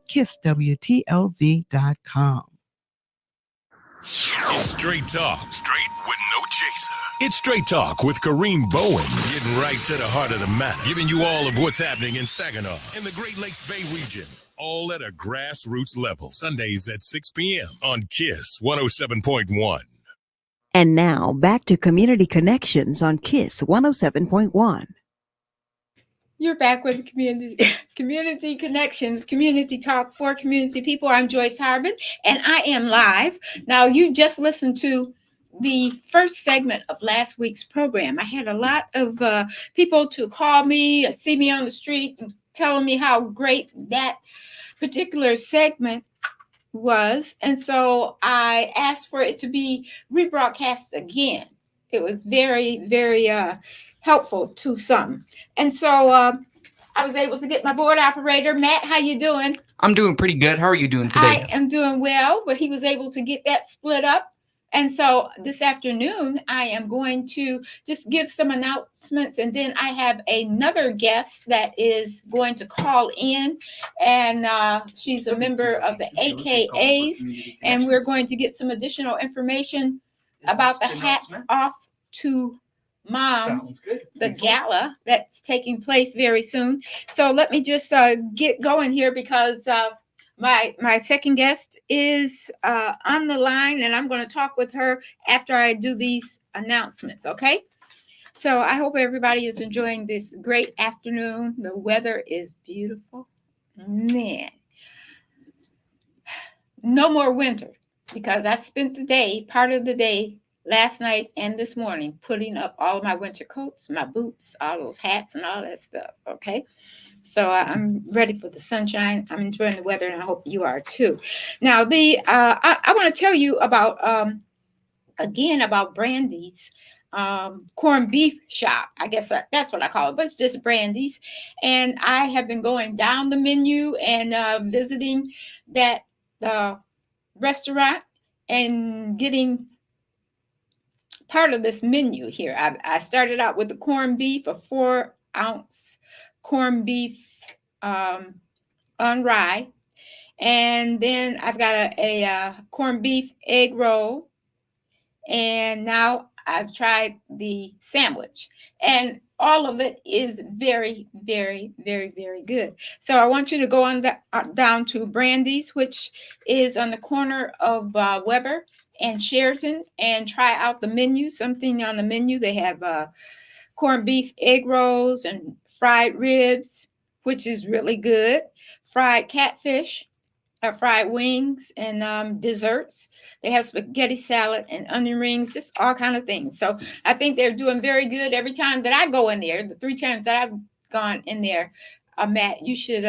KissWTLZ.com. It's straight talk, straight with no chaser. It's Straight Talk with Kareem Bowen, getting right to the heart of the matter, giving you all of what's happening in Saginaw and the Great Lakes Bay region, all at a grassroots level. Sundays at 6 p.m. on KISS 107.1. And now back to Community Connections on KISS 107.1. You're back with Community Connections, Community Talk for Community People. I'm Joyce Harvin, and I am live. Now, you just listened to the first segment of last week's program. I had a lot of people to call me, see me on the street, and telling me how great that particular segment was. And so I asked for it to be rebroadcast again. It was very, very helpful to some. And so I was able to get my board operator. Matt, how you doing? I'm doing pretty good. How are you doing today? I am doing well, but he was able to get that split up. And so this afternoon, I am going to just give some announcements. And then I have another guest that is going to call in. And she's a member of the AKAs. And we're going to get some additional information about the Hats Off to Mom, the gala that's taking place very soon. So let me just get going here because my second guest is on the line, and I'm going to talk with her after I do these announcements, okay? So I hope everybody is enjoying this great afternoon. The weather is beautiful. Man, no more winter, because I spent the day, part of the day, last night and this morning, putting up all of my winter coats, my boots, all those hats and all that stuff, okay? So I'm ready for the sunshine. I'm enjoying the weather, and I hope you are too. Now, I want to tell you about, again, about Brandy's corned beef shop. I guess that's what I call it, but it's just Brandy's. And I have been going down the menu and visiting that restaurant and getting part of this menu here. I started out with the corned beef, a 4-ounce corned beef on rye, and then I've got a corned beef egg roll, and now I've tried the sandwich, and all of it is very, very, very, very good. So I want you to go on down to Brandy's, which is on the corner of Weber and Sheraton, and try out the menu. Something on the menu, they have corned beef egg rolls and fried ribs, which is really good, fried catfish, fried wings, and desserts. They have spaghetti salad and onion rings, just all kind of things. So I think they're doing very good. Every time that I go in there, the 3 times that I've gone in there, Matt, you should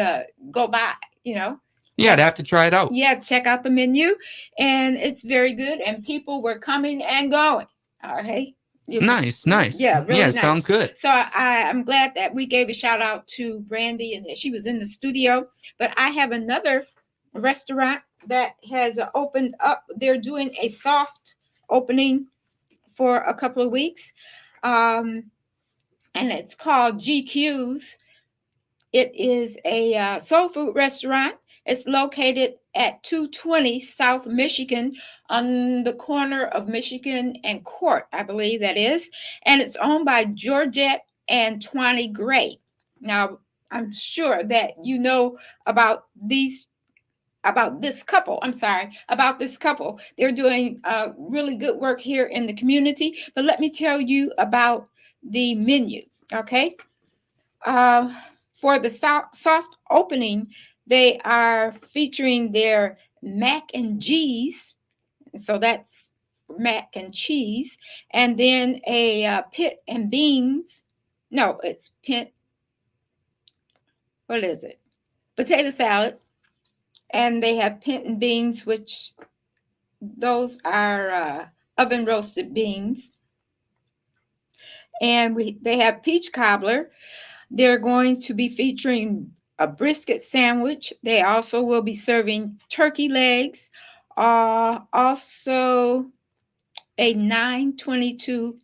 go by, you know. Yeah, I'd have to try it out. Yeah, check out the menu, and it's very good, and people were coming and going. All right. Nice. Yeah, really nice. Sounds good. So I'm glad that we gave a shout out to Brandy and that she was in the studio. But I have another restaurant that has opened up. They're doing a soft opening for a couple of weeks, and it's called GQ's. It is a soul food restaurant. It's located at 220 South Michigan, on the corner of Michigan and Court, I believe that is. And it's owned by Georgette and Twanny Gray. Now, I'm sure that you know about this couple. They're doing really good work here in the community. But let me tell you about the menu, okay? For the soft opening, they are featuring their mac and cheese. So that's mac and cheese. And then a pit and beans. No, it's pit. What is it? Potato salad. And they have pit and beans, which those are oven roasted beans. And they have peach cobbler. They're going to be featuring a brisket sandwich. They also will be serving turkey legs. Also a 922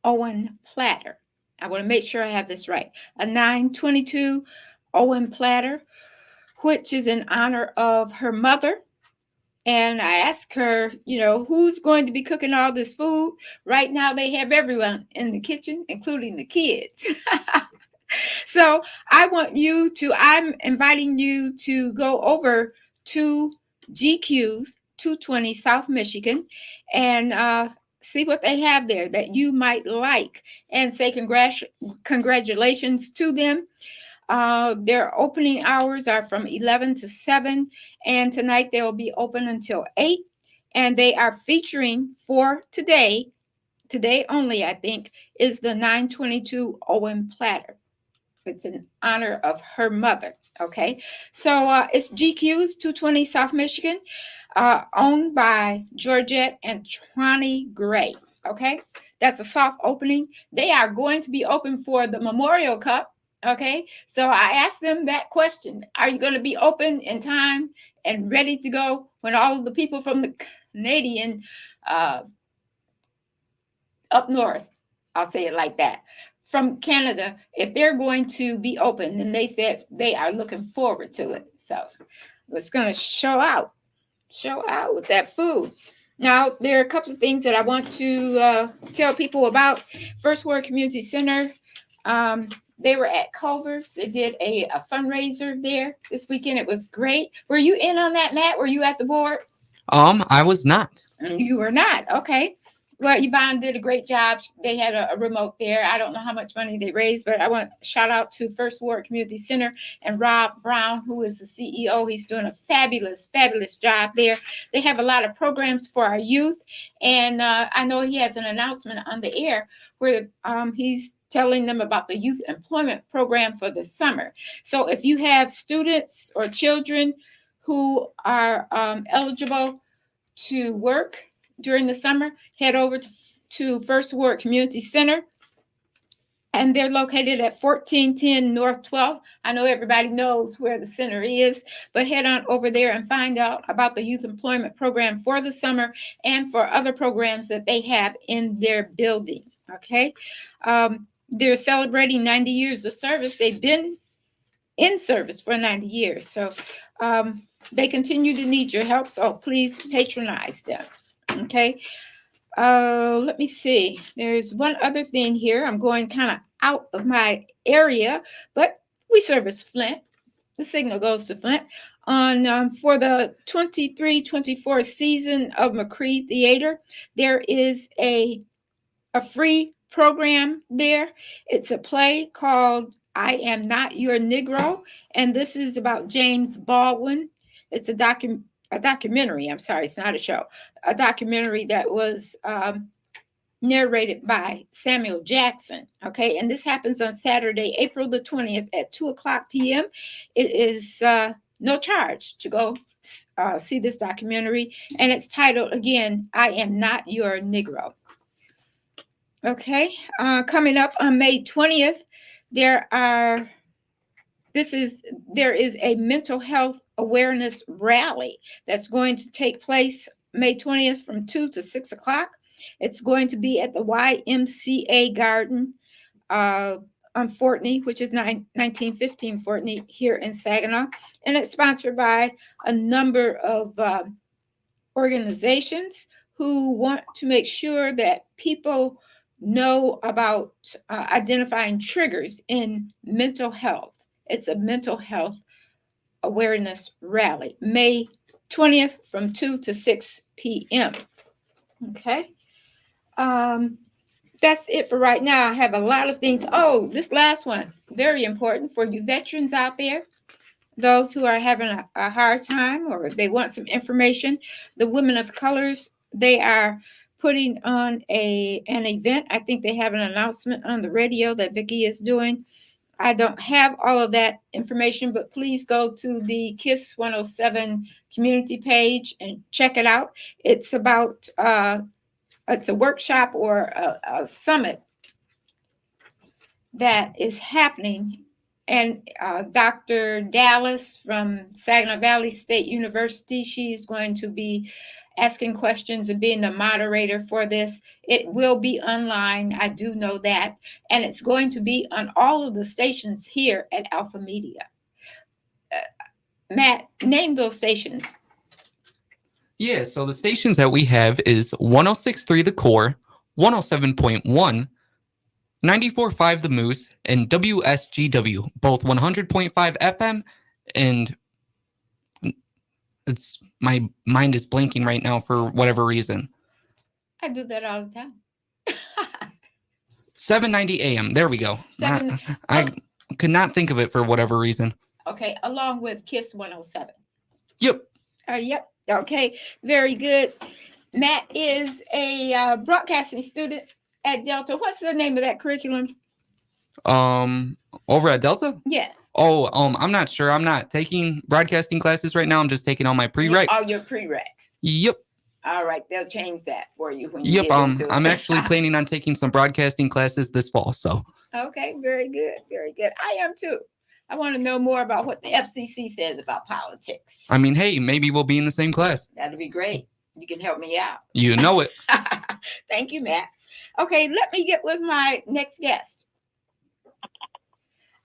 Owen platter. I want to make sure I have this right. A 922 Owen platter, which is in honor of her mother. And I asked her, who's going to be cooking all this food? Right now, they have everyone in the kitchen, including the kids. So I'm inviting you to go over to GQ's 220 South Michigan and see what they have there that you might like and say congratulations to them. Their opening hours are from 11 to 7, and tonight they will be open until 8. And they are featuring for today only, I think, is the 922 Owen platter. It's in honor of her mother. Okay, so it's GQ's 220 South Michigan, owned by Georgette and Tronnie Gray. Okay, that's a soft opening. They are going to be open for the Memorial Cup. Okay, so I asked them that question: are you going to be open in time and ready to go when all of the people from the Canadian up north, I'll say it like that, from Canada, if they're going to be open? And they said they are looking forward to it. So it's going to show out with that food. Now, there are a couple of things that I want to tell people about. First Word Community Center, they were at Culver's. They did a fundraiser there this weekend. It was great. Were you in on that, Matt? Were you at the board? I was not. You were not. Okay. Well, Yvonne did a great job. They had a remote there. I don't know how much money they raised, but I want to shout out to First Ward Community Center and Rob Brown, who is the CEO. He's doing a fabulous, fabulous job there. They have a lot of programs for our youth. And I know he has an announcement on the air where he's telling them about the youth employment program for the summer. So if you have students or children who are eligible to work during the summer, head over to First Ward Community Center, and they're located at 1410 North 12th. I know everybody knows where the center is, but head on over there and find out about the youth employment program for the summer and for other programs that they have in their building. Okay, they're celebrating 90 years of service. They've been in service for 90 years, so they continue to need your help. So please patronize them. Okay. Let me see. There's one other thing here. I'm going kind of out of my area, but we service Flint. The signal goes to Flint. On for the 23-24 season of McCree Theater, there is a free program there. It's a play called I Am Not Your Negro, and this is about James Baldwin. It's a documentary. I'm sorry, it's not a show. A documentary that was narrated by Samuel Jackson. Okay, and this happens on Saturday, April the 20th at 2:00 p.m. It is no charge to go see this documentary, and it's titled again, I Am Not Your Negro. Okay, coming up on May 20th, there is a mental health awareness rally that's going to take place May 20th from 2 to 6 o'clock. It's going to be at the YMCA Garden on Fortney, which is 1915 Fortney here in Saginaw. And it's sponsored by a number of organizations who want to make sure that people know about identifying triggers in mental health. It's a mental health awareness rally, May 20th from 2 to 6 p.m. Okay. That's it for right now. I have a lot of things. Oh, this last one, very important for you veterans out there, those who are having a hard time or they want some information. The Women of Colors, they are putting on an event. I think they have an announcement on the radio that Vicki is doing. I don't have all of that information, but please go to the KISS 107 community page and check it out. It's about, it's a workshop or a summit that is happening. And Dr. Dallas from Saginaw Valley State University, she's going to be asking questions and being the moderator for this. It will be online, I do know that, and it's going to be on all of the stations here at Alpha Media. Matt, name those stations. Yeah, so the stations that we have is 106.3 The Core, 107.1, 94.5 The Moose, and WSGW, both 100.5 FM. And it's my mind is blanking right now for whatever reason. I do that all the time. 790 AM. There we go. Seven. I could not think of it for whatever reason. Okay, along with Kiss 107. Yep. Yep. Okay, very good. Matt is a broadcasting student at Delta. What's the name of that curriculum? Over at Delta? Yes. Oh, I'm not sure. I'm not taking broadcasting classes right now. I'm just taking all my prereqs. All your prereqs. Yep. All right, they'll change that for you when you get into it. I'm actually planning on taking some broadcasting classes this fall. So. Okay, very good, very good. I am too. I want to know more about what the FCC says about politics. I mean, hey, maybe we'll be in the same class. That'd be great. You can help me out. You know it. Thank you, Matt. Okay, let me get with my next guest.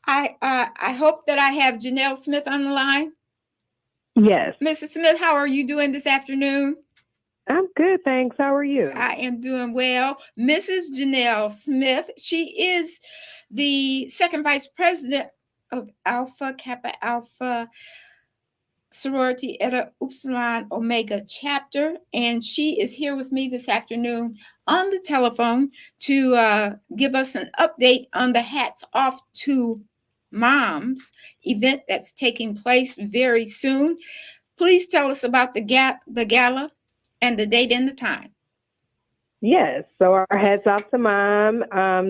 I hope that I have Janelle Smith on the line. Yes. Mrs. Smith, how are you doing this afternoon? I'm good, thanks. How are you? I am doing well. Mrs. Janelle Smith, she is the second vice president of Alpha Kappa Alpha Sorority Eta Upsilon Omega chapter, and she is here with me this afternoon on the telephone to give us an update on the Hats Off to Moms event that's taking place very soon. Please tell us about the gala and the date and the time. Yes. So our Heads Off to Mom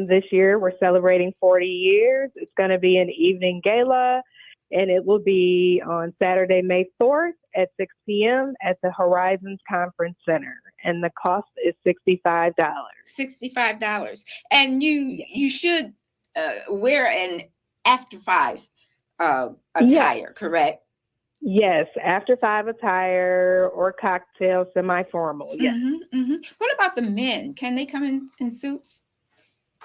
this year, we're celebrating 40 years. It's going to be an evening gala, and it will be on Saturday, May 4th at 6 p.m. at the Horizons Conference Center. And the cost is $65. $65. And you should wear an after 5 attire, correct? Yes, after 5 attire or cocktail, semi-formal. Yes. Mm-hmm, mm-hmm. What about the men? Can they come in suits?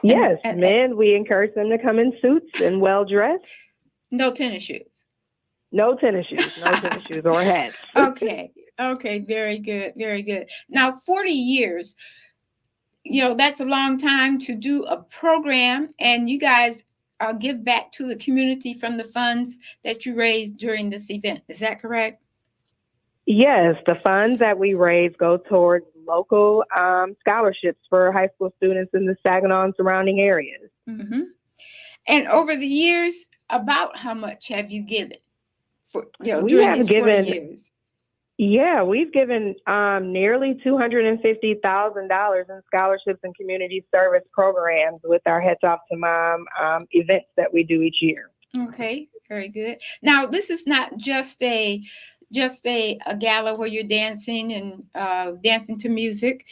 Yes, men, we encourage them to come in suits and well-dressed. No tennis shoes. No tennis shoes. No tennis shoes or hats. Okay. Okay. Very good. Very good. Now, 40 years, that's a long time to do a program, and you guys give back to the community from the funds that you raised during this event. Is that correct? Yes, the funds that we raise go towards local scholarships for high school students in the Saginaw and surrounding areas. Mm-hmm. And over the years, about how much have you given for during these 40 years? Yeah, we've given nearly $250,000 in scholarships and community service programs with our Heads Off to Mom events that we do each year. Okay, very good. Now, this is not just a gala where you're dancing and dancing to music.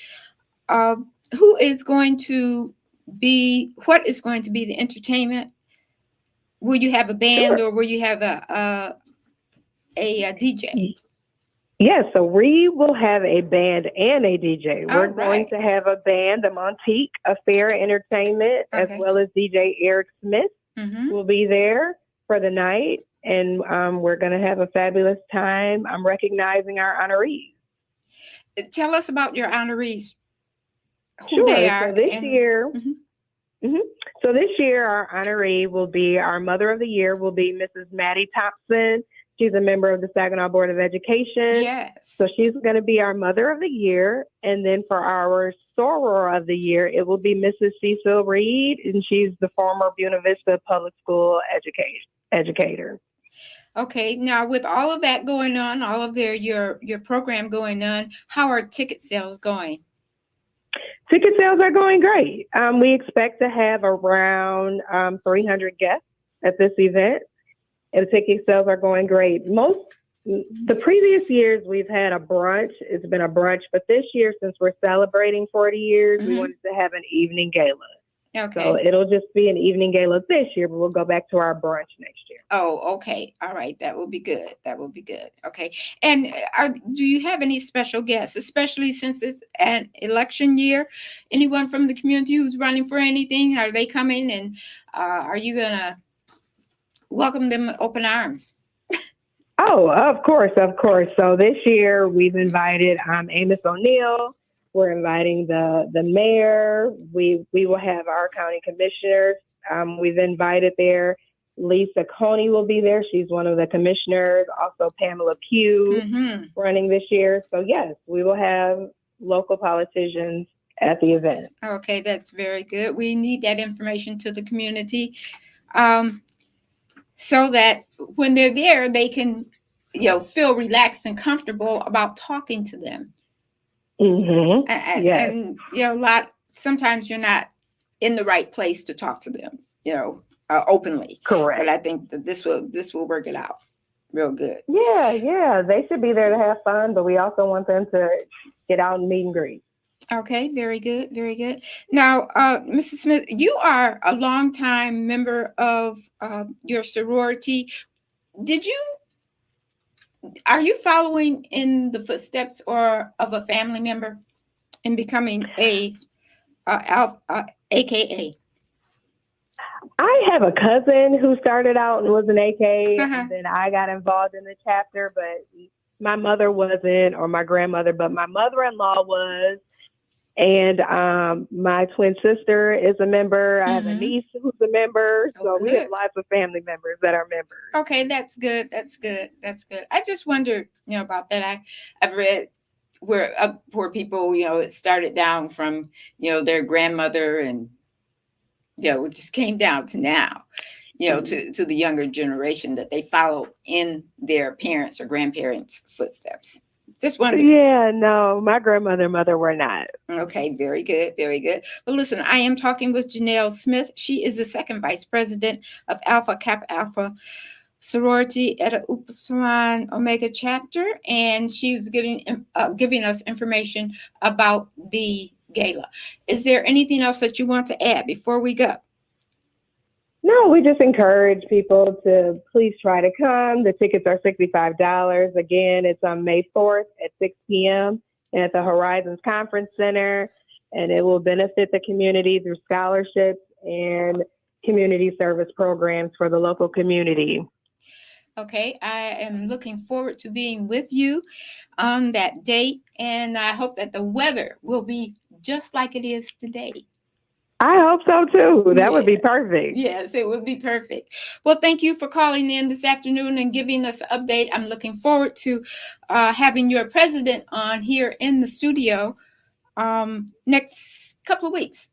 What is going to be the entertainment? Will you have a band, or will you have a DJ? Yes, so we will have a band and a DJ. We're going to have a band, the Montique Affair Entertainment, as well as DJ Eric Smith will be there for the night. And we're going to have a fabulous time. I'm recognizing our honorees. Tell us about your honorees, who they are. So this year, So this year, our honoree will be, our Mother of the Year will be Mrs. Maddie Thompson. She's a member of the Saginaw Board of Education. Yes. So she's going to be our Mother of the Year. And then for our Soror of the Year, it will be Mrs. Cecil Reed, and she's the former Buena Vista Public School educator. Okay. Now, with all of that going on, all of your program going on, how are ticket sales going? Ticket sales are going great. We expect to have around 300 guests at this event. And ticket sales are going great. The previous years we've had a brunch. It's been a brunch, but this year, since we're celebrating 40 years, we wanted to have an evening gala. Okay. So it'll just be an evening gala this year, but we'll go back to our brunch next year. Oh, okay. All right. That will be good. That will be good. Okay. And do you have any special guests, especially since it's an election year? Anyone from the community who's running for anything? Are they coming, and are you going to welcome them with open arms? Oh, of course, of course. So this year we've invited Amos O'Neill. We're inviting the mayor. We will have our county commissioners. We've invited there. Lisa Coney will be there. She's one of the commissioners. Also Pamela Pugh running this year. So yes, we will have local politicians at the event. Okay, that's very good. We need that information to the community, so that when they're there, they can, feel relaxed and comfortable about talking to them. Yes. And sometimes you're not in the right place to talk to them, openly. Correct. But I think that this will work it out real good. Yeah. They should be there to have fun, but we also want them to get out and meet and greet. Okay, very good, very good. Now, Mrs. Smith, you are a longtime member of your sorority. Are you following in the footsteps of a family member in becoming a AKA? I have a cousin who started out and was an AK, and then I got involved in the chapter, but my mother wasn't, or my grandmother, but my mother-in-law was. And my twin sister is a member. I have a niece who's a member. So we have lots of family members that are members. Okay, that's good. That's good. That's good. I just wondered, about that. I've read where people, it started down from, their grandmother, and it just came down to now, to the younger generation, that they follow in their parents' or grandparents' footsteps. Just wondering. Yeah, no, my grandmother and mother were not. Okay, very good, very good. Well, listen, I am talking with Janelle Smith. She is the second vice president of Alpha Kappa Alpha Sorority Eta Upsilon Omega chapter, and she was giving us information about the gala. Is there anything else that you want to add before we go? No, we just encourage people to please try to come. The tickets are $65. Again, it's on May 4th at 6 p.m. at the Horizons Conference Center, and it will benefit the community through scholarships and community service programs for the local community. Okay, I am looking forward to being with you on that date, and I hope that the weather will be just like it is today. I hope so too. That would be perfect. Yes, it would be perfect. Well, thank you for calling in this afternoon and giving us an update. I'm looking forward to having your president on here in the studio next couple of weeks.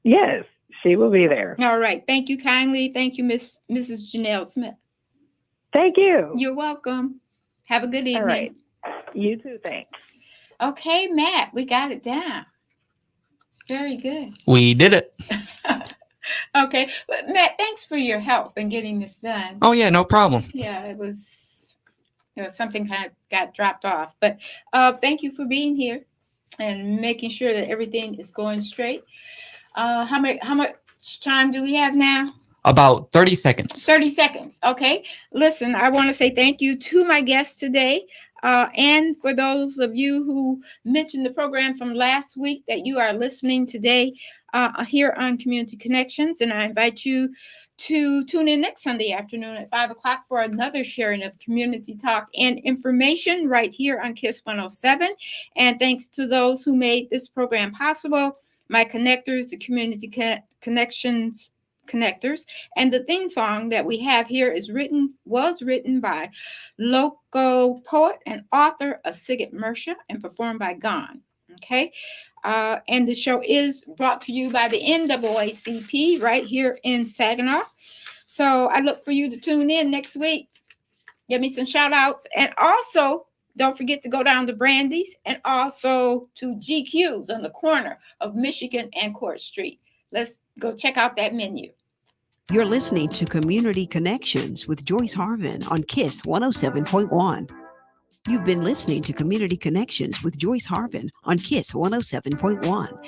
Yes, she will be there. All right. Thank you kindly. Thank you, Mrs. Janelle Smith. Thank you. You're welcome. Have a good evening. All right. You too. Thanks. Okay, Matt, we got it down. Very good. We did it. Okay. But Matt, thanks for your help in getting this done. Oh, yeah, no problem. Yeah, it was something kind of got dropped off. But thank you for being here and making sure that everything is going straight. How much time do we have now? About 30 seconds. 30 seconds. Okay. Listen, I want to say thank you to my guests today. And for those of you who mentioned the program from last week that you are listening today here on Community Connections, and I invite you to tune in next Sunday afternoon at 5 o'clock for another sharing of community talk and information right here on KISS 107. And thanks to those who made this program possible, my connectors, the Community Connections connectors, and the theme song that we have here was written by local poet and author Sigurd Mersha and performed by Gone. Okay, and the show is brought to you by the NAACP right here in Saginaw. So I look for you to tune in next week. Give me some shout outs, and also don't forget to go down to Brandy's and also to GQ's on the corner of Michigan and Court Street. Let's go check out that menu. You're listening to Community Connections with Joyce Harvin on KISS 107.1. You've been listening to Community Connections with Joyce Harvin on KISS 107.1.